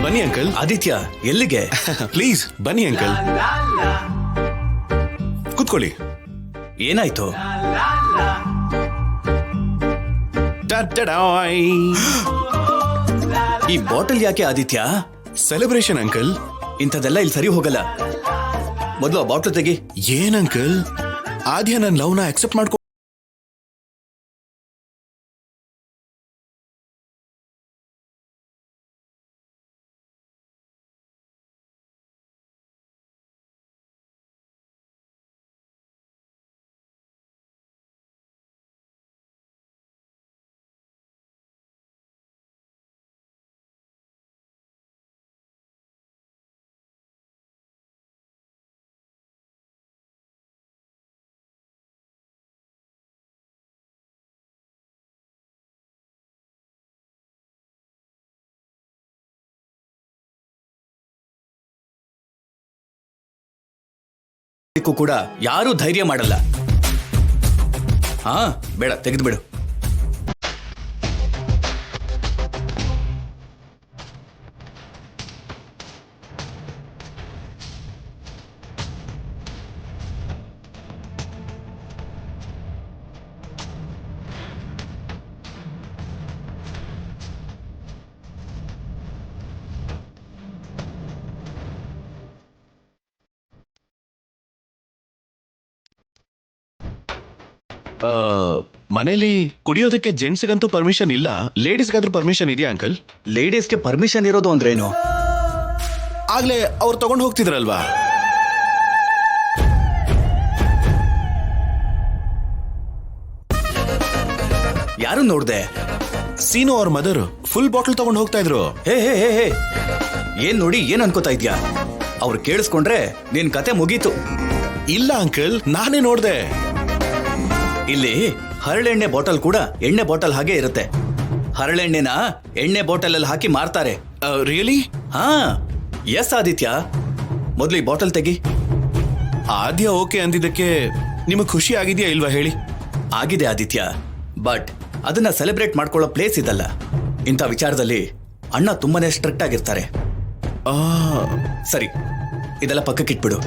ಬನ್ನಿ ಅಂಕಲ್. ಆದಿತ್ಯ, ಎಲ್ಲಿಗೆ? ಪ್ಲೀಸ್ ಬನ್ನಿ ಅಂಕಲ್, ಕೂತ್ಕೊಳ್ಳಿ. ಏನಾಯ್ತು? ಈ ಬಾಟಲ್ ಯಾಕೆ ಆದಿತ್ಯ? Celebration uncle. ಇಂಥದೆಲ್ಲ ಇಲ್ಲಿ ಸರಿ ಹೋಗಲ್ಲ. ಮೊದಲು ಆ ಬಾಟಲ್ ತೆಗಿ. ಏನ್ ಅಂಕಲ್, ಆದ್ಯ ನನ್ನ ಲವ್ನ ಅಕ್ಸೆಪ್ಟ್ ಮಾಡ್ಕೊ. ಕೂಡ ಯಾರೂ ಧೈರ್ಯ ಮಾಡಲ್ಲ. ಹಾ, ಬೇಡ, ತೆಗೆದು ಬಿಡು. ಮನೇಲಿ ಕುಡಿಯೋದಕ್ಕೆ ಜೆಂಟ್ಸ್ಗಂತೂ ಪರ್ಮಿಷನ್ ಇಲ್ಲ, ಲೇಡೀಸ್ಗಾದ್ರೂ ಪರ್ಮಿಷನ್ ಇದೆಯಾ ಅಂಕಲ್? ಲೇಡೀಸ್ಗೆ ಪರ್ಮಿಷನ್ ಇರೋದು ಅಂದ್ರೇನು? ಆಗ್ಲೇ ಅವ್ರು ತಗೊಂಡು ಹೋಗ್ತಿದ್ರಲ್ವಾ? ಯಾರು ನೋಡ್ದೆ? ಸೀನು ಅವ್ರ ಮದರ್ ಫುಲ್ ಬಾಟಲ್ ತಗೊಂಡು ಹೋಗ್ತಾ ಇದ್ರು. ಹೇ ಹೇ ಹೇ ಹೇ, ಏನ್ ನೋಡಿ ಏನ್ ಅನ್ಕೋತಾ ಇದ್ಯಾ? ಅವ್ರು ಕೇಳಿಸ್ಕೊಂಡ್ರೆ ನಿನ್ ಕತೆ ಮುಗೀತು. ಇಲ್ಲ ಅಂಕಲ್, ನಾನೇ ನೋಡ್ದೆ. ಇಲ್ಲಿ ಹರಳೆಣ್ಣೆ ಬಾಟಲ್ ಕೂಡ ಎಣ್ಣೆ ಬಾಟಲ್ ಹಾಗೆ ಇರುತ್ತೆ. ಹರಳೆಣ್ಣೆನ ಎಣ್ಣೆ ಬಾಟಲ್ ಅಲ್ಲಿ ಹಾಕಿ ಮಾರ್ತಾರೆ. ರಿಯಲಿ? ಹಾ, ಎಸ್ ಆದಿತ್ಯ, ಮೊದಲು ಈ ಬಾಟಲ್ ತೆಗಿ. ಆದ್ಯ ಓಕೆ ಅಂದಿದ್ದಕ್ಕೆ ನಿಮಗೆ ಖುಷಿ ಆಗಿದೆಯಾ ಇಲ್ವಾ ಹೇಳಿ? ಆಗಿದೆ ಆದಿತ್ಯ, ಬಟ್ ಅದನ್ನ ಸೆಲೆಬ್ರೇಟ್ ಮಾಡ್ಕೊಳ್ಳೋ ಪ್ಲೇಸ್ ಇದಲ್ಲ. ಇಂಥ ವಿಚಾರದಲ್ಲಿ ಅಣ್ಣ ತುಂಬಾನೇ ಸ್ಟ್ರಿಕ್ಟ್ ಆಗಿರ್ತಾರೆ. ಸರಿ, ಇದೆಲ್ಲ ಪಕ್ಕಕ್ಕಿಟ್ಬಿಡು.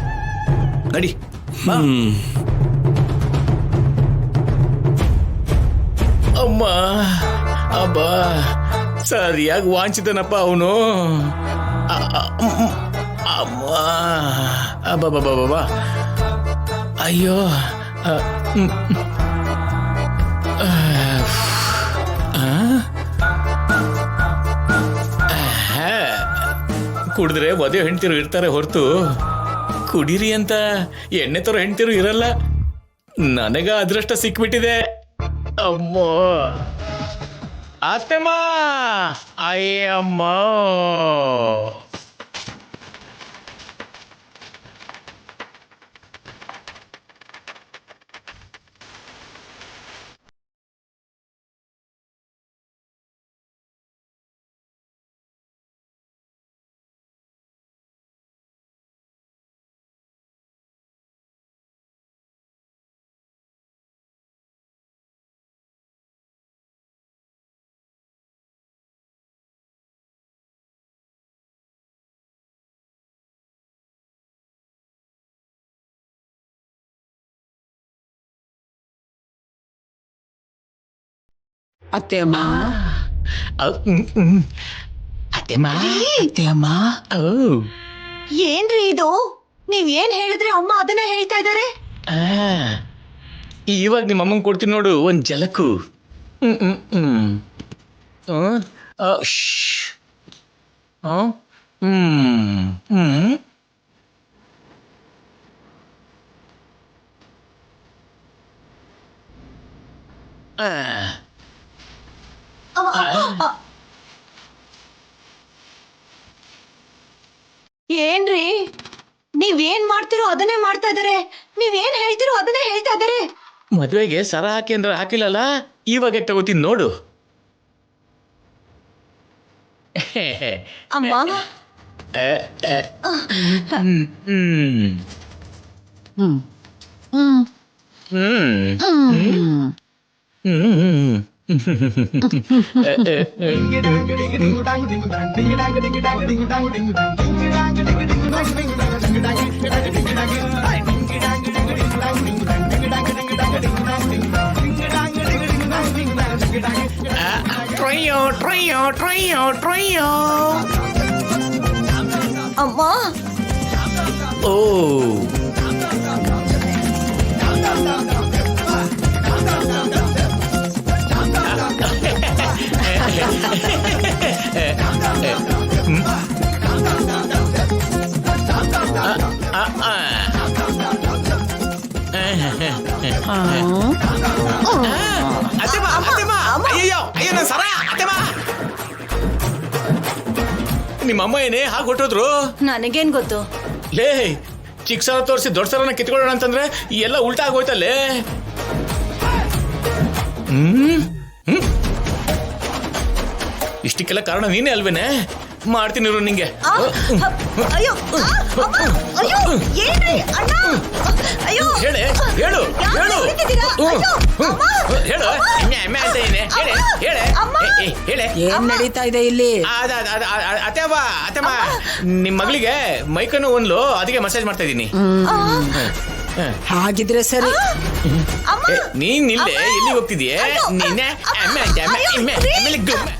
ನಡಿ. ಅಮ್ಮ, ಅಬ್ಬಾ, ಸರಿಯಾಗಿ ವಾಂಚಿದನಪ್ಪ ಅವನು. ಅಮ್ಮ, ಅಬ್ಬಬ್ಬಬ್ಬಬ್ಬಾ, ಅಯ್ಯೋ. ಕುಡಿದ್ರೆ ಮದುವೆ ಹೆಂಡ್ತಿರು ಇರ್ತಾರೆ ಹೊರತು ಕುಡೀರಿ ಅಂತ ಎಣ್ಣೆ ತರ ಹೆಂಡ್ತಿರು ಇರಲ್ಲ. ನನಗ ಅದೃಷ್ಟ ಸಿಕ್ಬಿಟ್ಟಿದೆ. ಅಮ್ಮೋ, ಅತ್ತಮ್ಮ, ಅಯ್ಯಮ್ಮ. ಅತ್ತೆಯಮ್ಮ, ಅತ್ತೆಮ್ಮ, ಅತ್ತೆಮ್ಮ. ಏನ್ರಿ ಇದು? ನೀವ್ ಏನ್ ಹೇಳಿದ್ರೆ ಅಮ್ಮ ಅದನ್ನ ಹೇಳ್ತಾ ಇದಾರೆ. ಇವಾಗ ನಿಮ್ಮ ಅಮ್ಮಂಗೆ ಕೊಡ್ತೀನಿ ನೋಡು ಒಂದ್ ಜಲಕು. ಏನ್ರಿ, ನೀವೇನ್ ಮಾಡ್ತಿರೋ ಅದನ್ನೇ ಮಾಡ್ತಾ ಇದಾರೆ. ನೀವೇನ್ ಹೇಳ್ತಿರೋ ಅದನ್ನೇ ಹೇಳ್ತಾ ಇದಾರೆ. ಮದ್ವೆಗೆ ಸರ ಹಾಕಿ ಅಂದ್ರೆ ಹಾಕಿಲ್ಲಲ್ಲ, ಇವಾಗ ತಗೋತೀನಿ ನೋಡು. ಅಮ್ಮ, ಟ್ರೈಯೋ ಟ್ರೈಯೋ ಟ್ರೈಯೋ ಟ್ರೈಯೋ. ಅಮ್ಮ ಓ ಅಯ್ಯೋ ಅಯ್ಯೋ ನನ್ನ ಸರ ಅತ್ತೆಮ್ಮ. ನಿಮ್ಮಮ್ಮ ಏನೇ ಹಾಗೆ ಹೊಟ್ಟೋದ್ರು? ನನಗೇನ್ ಗೊತ್ತು? ಲೇ ಚಿಕ್ಕ ಸರ ತೋರಿಸಿ ದೊಡ್ಡ ಸರನ ಕಿತ್ಕೊಳ್ಳೋಣ ಅಂತಂದ್ರೆ ಎಲ್ಲ ಉಲ್ಟಾ ಆಗೋಯ್ತಲ್ಲೇ. ಇಷ್ಟಕ್ಕೆಲ್ಲ ಕಾರಣ ನೀನೇ ಅಲ್ವೇನೆ? ಮಾಡ್ತೀನಿ ಇರು ನಿಂಗೆ. ಅಯ್ಯೋ ಅಮ್ಮ, ಅಯ್ಯೋ ಏನ್ರಿ ಅಣ್ಣ? ಅಯ್ಯೋ ಹೇಳೆ ಹೇಳು ಹೇಳು ಹೇಳು. ಎಮ್ಮೆ ಅಂತ ಏನೇ ಹೇಳೆ ಹೇಳೆ ಹೇಳೆ. ಏನ್ ನಡೀತಾ ಇದೆ ಇಲ್ಲಿ? ಅತ್ತೆಮ್ಮ ಅತ್ತೆಮ್ಮ, ನಿಮ್ ಮಗಳಿಗೆ ಮೈಕನ್ನು ಒಂದ್ಲು, ಅದಕ್ಕೆ ಮಸಾಜ್ ಮಾಡ್ತಾ ಇದೀನಿ. ಹಾಗಿದ್ರೆ ಸರಿ. ನೀನ್ ಇಲ್ಲೇ ಎಲ್ಲಿ ಹೋಗ್ತಿದೀಯ? ನಿನ್ನೆ ಎಮ್ಮೆ ಅಂತ ಎಮ್ಮೆ ಎಮ್ಮೆ ಎಮ್ಮೆ